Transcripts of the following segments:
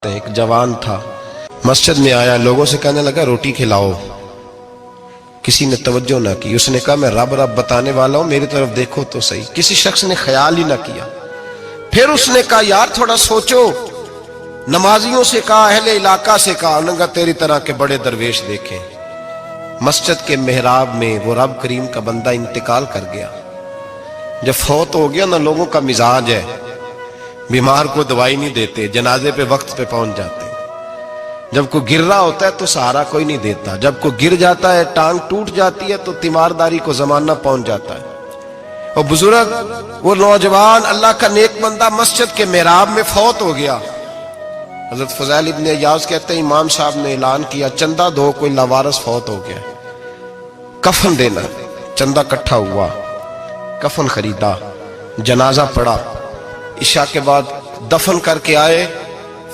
ایک جوان تھا، مسجد میں آیا، لوگوں سے کہنے لگا روٹی کھلاؤ۔ کسی نے توجہ نہ کی۔ اس نے کہا میں رب رب بتانے والا ہوں، میری طرف دیکھو تو صحیح۔ کسی شخص نے خیال ہی نہ کیا۔ پھر اس نے کہا یار تھوڑا سوچو۔ نمازیوں سے کہا، اہل علاقہ سے کہا، انہوں نے کہا تیری طرح کے بڑے درویش دیکھیں۔ مسجد کے محراب میں وہ رب کریم کا بندہ انتقال کر گیا۔ جب فوت ہو گیا نا، لوگوں کا مزاج ہے، بیمار کو دوائی نہیں دیتے، جنازے پہ وقت پہ پہنچ جاتے۔ جب کوئی گر رہا ہوتا ہے تو سہارا کوئی نہیں دیتا، جب کوئی گر جاتا ہے، ٹانگ ٹوٹ جاتی ہے تو تیمارداری کو زمانہ پہنچ جاتا ہے۔ اور بزرگ، وہ نوجوان اللہ کا نیک بندہ مسجد کے محراب میں فوت ہو گیا۔ حضرت فضیل ابن عیاض کہتے ہیں امام صاحب نے اعلان کیا چندہ دو، کوئی لاوارث فوت ہو گیا، کفن دینا۔ چندہ اکٹھا ہوا، کفن خریدا، جنازہ پڑا، عشاء کے بعد دفن کر کے آئے۔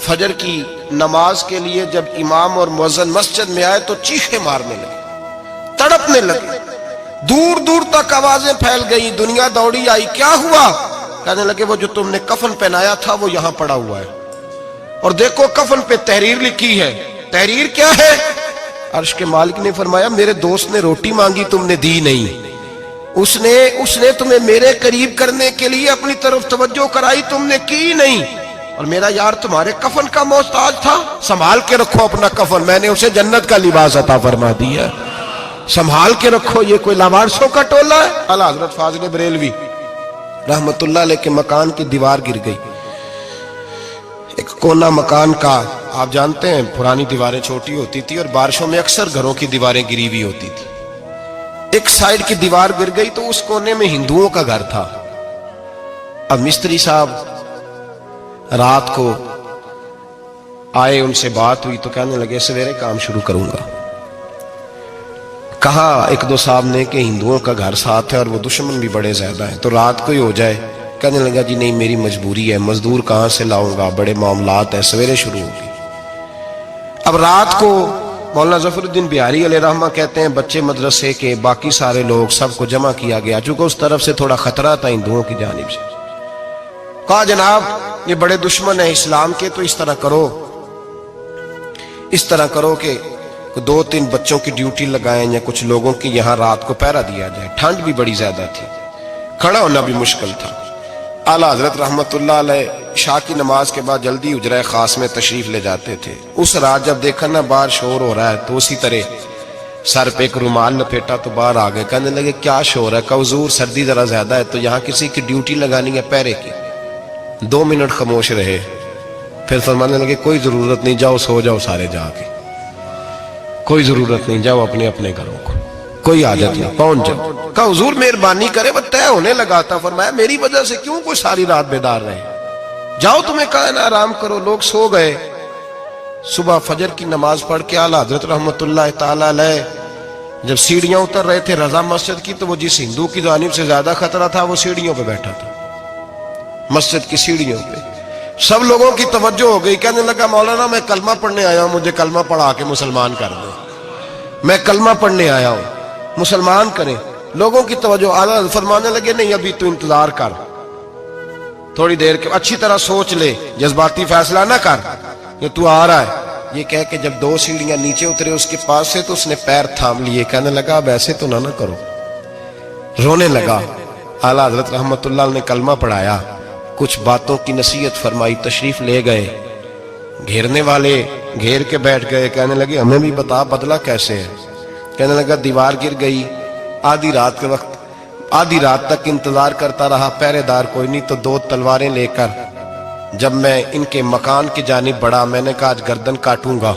فجر کی نماز کے لیے جب امام اور مؤذن مسجد میں آئے تو چیخیں مارنے لگے، تڑپنے لگے، دور دور تک آوازیں پھیل گئی، دنیا دوڑی آئی۔ کیا ہوا؟ کہنے لگے وہ جو تم نے کفن پہنایا تھا وہ یہاں پڑا ہوا ہے، اور دیکھو کفن پہ تحریر لکھی ہے۔ تحریر کیا ہے؟ عرش کے مالک نے فرمایا میرے دوست نے روٹی مانگی، تم نے دی نہیں۔ اس نے تمہیں میرے قریب کرنے کے لیے اپنی طرف توجہ کرائی، تم نے کی نہیں، اور میرا یار تمہارے کفن کا محتاج تھا، سنبھال کے رکھو اپنا کفن، میں نے اسے جنت کا لباس عطا فرما دیا، سنبھال کے رکھو، یہ کوئی لاوارثوں کا ٹولہ ہے۔ اعلیٰ حضرت فاضل بریلوی رحمت اللہ علیہ کے مکان کی دیوار گر گئی، ایک کونا مکان کا، آپ جانتے ہیں پرانی دیواریں چھوٹی ہوتی تھی اور بارشوں میں اکثر گھروں کی دیواریں گری ہوئی ہوتی تھی۔ ایک سائیڈ کی دیوار گر گئی تو اس کونے میں ہندوؤں کا گھر تھا۔ اب مستری صاحب رات کو آئے، ان سے بات ہوئی تو کہنے لگے سویرے کام شروع کروں گا۔ کہا ایک دو صاحب نے کہ ہندوؤں کا گھر ساتھ ہے اور وہ دشمن بھی بڑے زیادہ ہیں، تو رات کو ہی ہو جائے۔ کہنے لگا جی نہیں میری مجبوری ہے، مزدور کہاں سے لاؤں گا، بڑے معاملات ہیں، سویرے شروع ہوگی۔ اب رات کو مولانا ظفر الدین بہاری علیہ رحمہ کہتے ہیں بچے مدرسے کے، باقی سارے لوگ، سب کو جمع کیا گیا، چونکہ اس طرف سے تھوڑا خطرہ تھا ہندوؤں کی جانب سے۔ کہا جناب یہ بڑے دشمن ہیں اسلام کے، تو اس طرح کرو کہ دو تین بچوں کی ڈیوٹی لگائیں یا کچھ لوگوں کی یہاں رات کو پہرا دیا جائے، ٹھنڈ بھی بڑی زیادہ تھی، کھڑا ہونا بھی مشکل تھا۔ اعلیٰ حضرت رحمت اللہ علیہ عشاء کی نماز کے بعد جلدی حجرہ خاص میں تشریف لے جاتے تھے۔ اس رات جب دیکھا نا باہر شور ہو رہا ہے تو اسی طرح سر پہ ایک رومال لپیٹا تو باہر آ گئے۔ کہنے لگے کیا شور ہے؟ کہ حضور سردی ذرا زیادہ ہے تو یہاں کسی کی ڈیوٹی لگانی ہے پہرے کی۔ 2 منٹ خاموش رہے، پھر فرمانے لگے کوئی ضرورت نہیں، جاؤ سو جاؤ سارے جا کے، کوئی ضرورت نہیں، جاؤ اپنے اپنے گھروں کو، کوئی حاجت نہیں، پہنچ جاؤ۔ کہا حضور مہربانی کرے، وہ طے ہونے لگا تھا۔ فرمایا میری وجہ سے کیوں کوئی ساری رات بیدار رہے، جاؤ تمہیں کہا نا آرام کرو۔ لوگ سو گئے۔ صبح فجر کی نماز پڑھ کے اعلیٰ حضرت رحمت اللہ تعالی علیہ جب سیڑھیاں اتر رہے تھے رضا مسجد کی، تو وہ جس ہندو کی جانب سے زیادہ خطرہ تھا وہ سیڑھیوں پہ بیٹھا تھا، مسجد کی سیڑھیوں پہ۔ سب لوگوں کی توجہ ہو گئی۔ کہنے لگا مولانا میں کلمہ پڑھنے آیا ہوں، مجھے کلمہ پڑھا کے مسلمان کر دیں، میں کلمہ پڑھنے آیا ہوں، مسلمان کریں۔ لوگوں کی توجہ، اعلیٰ فرمانے لگے نہیں ابھی تو انتظار کر، تھوڑی دیر کے اچھی طرح سوچ لے، جذباتی فیصلہ نہ کر کہ تو آ رہا ہے۔ یہ کہہ کے جب 2 سیڑھیاں نیچے اترے اس کے پاس سے تو اس نے پیر تھام لیے۔ کہنے لگا اب ایسے تو نہ کرو، رونے لگا۔ اعلیٰ حضرت رحمت اللہ نے کلمہ پڑھایا، کچھ باتوں کی نصیحت فرمائی، تشریف لے گئے۔ گھیرنے والے گھیر کے بیٹھ گئے، کہنے لگے ہمیں بھی بتا بدلہ کیسے ہے۔ کہنے لگا دیوار گر گئی، آدھی رات کے وقت، آدھی رات تک انتظار کرتا رہا، پہرے دار کوئی نہیں، تو 2 تلواریں لے کر جب میں ان کے مکان کی جانب بڑھا، میں نے کہا آج گردن کاٹوں گا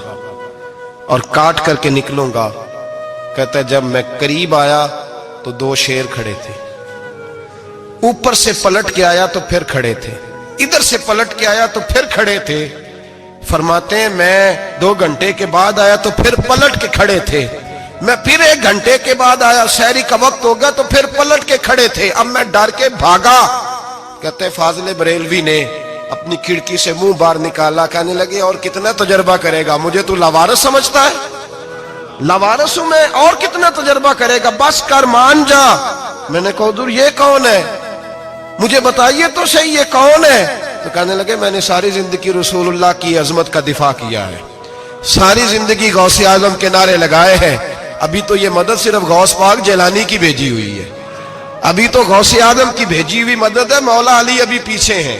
اور کاٹ کر کے نکلوں گا۔ کہتا ہے جب میں قریب آیا تو 2 شیر کھڑے تھے، اوپر سے پلٹ کے آیا تو پھر کھڑے تھے، ادھر سے پلٹ کے آیا تو پھر کھڑے تھے۔ فرماتے ہیں میں 2 گھنٹے کے بعد آیا تو پھر پلٹ کے کھڑے تھے، میں پھر 1 گھنٹے کے بعد آیا، سحری کا وقت ہو گیا تو پھر پلٹ کے کھڑے تھے، اب میں ڈر کے بھاگا۔ کہتے ہیں فاضل بریلوی نے اپنی کھڑکی سے منہ باہر نکالا، کہنے لگے اور کتنا تجربہ کرے گا، مجھے تو لاوارث سمجھتا ہے، لاوارث ہوں میں، اور کتنا تجربہ کرے گا، بس کر مان جا۔ میں نے کہا حضور یہ کون ہے؟ مجھے بتائیے تو صحیح یہ کون ہے؟ تو کہنے لگے میں نے ساری زندگی رسول اللہ کی عظمت کا دفاع کیا ہے، ساری زندگی غوث اعظم کے نعرے لگائے ہیں، ابھی تو یہ مدد صرف غوث پاک جیلانی کی بھیجی ہوئی ہے، ابھی تو غوث اعظم کی بھیجی ہوئی مدد ہے، مولا علی ابھی پیچھے ہیں،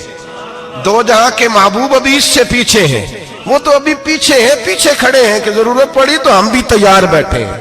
دو جہاں کے محبوب ابھی اس سے پیچھے ہیں، وہ تو ابھی پیچھے ہیں، پیچھے کھڑے ہیں کہ ضرورت پڑی تو ہم بھی تیار بیٹھے ہیں۔